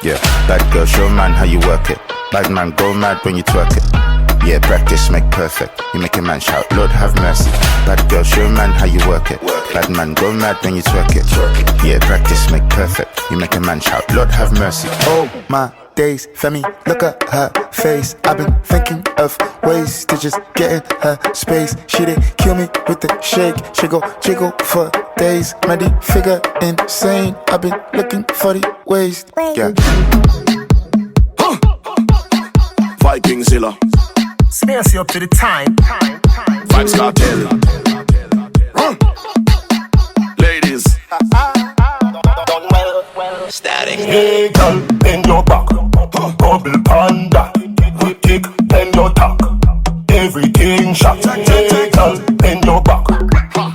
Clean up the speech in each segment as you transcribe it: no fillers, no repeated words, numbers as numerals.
Yeah, bad girl, show man how you work it. Bad man, go mad when you twerk it. Yeah, practice make perfect. You make a man shout, Lord have mercy. Bad girl, show man how you work it. Bad man, go mad when you twerk it. Yeah, practice make perfect. You make a man shout, Lord have mercy. Oh my days, Femi, look at her face. I've been thinking of ways to just get in her space. She did kill me with the shake. She go jiggle for days. Muddy figure insane. I've been looking for the ways. Yeah. Viking Zilla. Space you up to the time. Vibes Cartel. Ladies. Static. Hey girl, bend your back. Bubble panda. Tick, bend your tack. Everything shot. Hey girl, bend your back.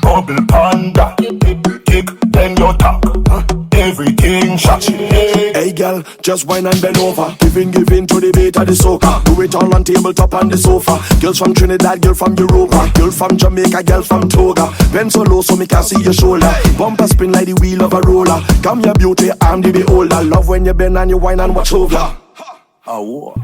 Bubble panda. Tick, bend your tack. Everything shot. Hey girl, just whine and bend over. Giving to the beat of the soca. Do it all on tabletop on the sofa. Girls from Trinidad, girl from Europa. Girl from Jamaica, girl from Toga. Bend so low so me can see your shoulder. Bumper spin like the wheel of a roller. Come your beauty, I'm the beholder. Love when you bend and you whine and watch over. Oh.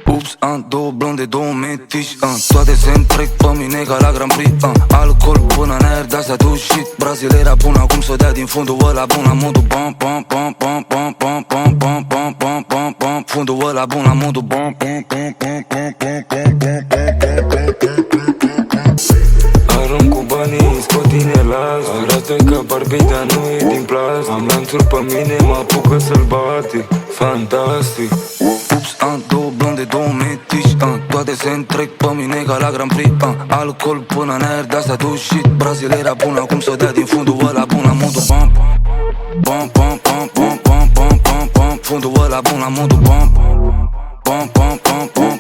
Ups, două blonde, două metiși, toate se întrec pe mine ca la Grand Prix, alcool până în aer, de-astea tu shit. Brazilera bună, acum s-o dea din fundul ăla bun, la modul bam, bam, bam, bam, bam, bam, bam, bam, bam, bam, bam, bam. Fundul ăla bun, la modul bam, bam, bam, bam, bam, bam, bam, bam, bam, bam. Arunc cu banii, scot din elas. Arată ca Barbie, dar nu e din plas. Am lanțuri pe mine, mă apucă sălbatic. Fantastic. Ups, două blonde, două metiși, toate se întrec pe mine ca la Grand Prix, alcool până în aer, de-astea tu shit. Brazilera bună, acum s-o dea din fundul ăla bun, la modul bam, bam, bam, bam, bam, bam, bam, bam, bam. Fundul ăla bun, la modul bam, bam, bam, bam, bam,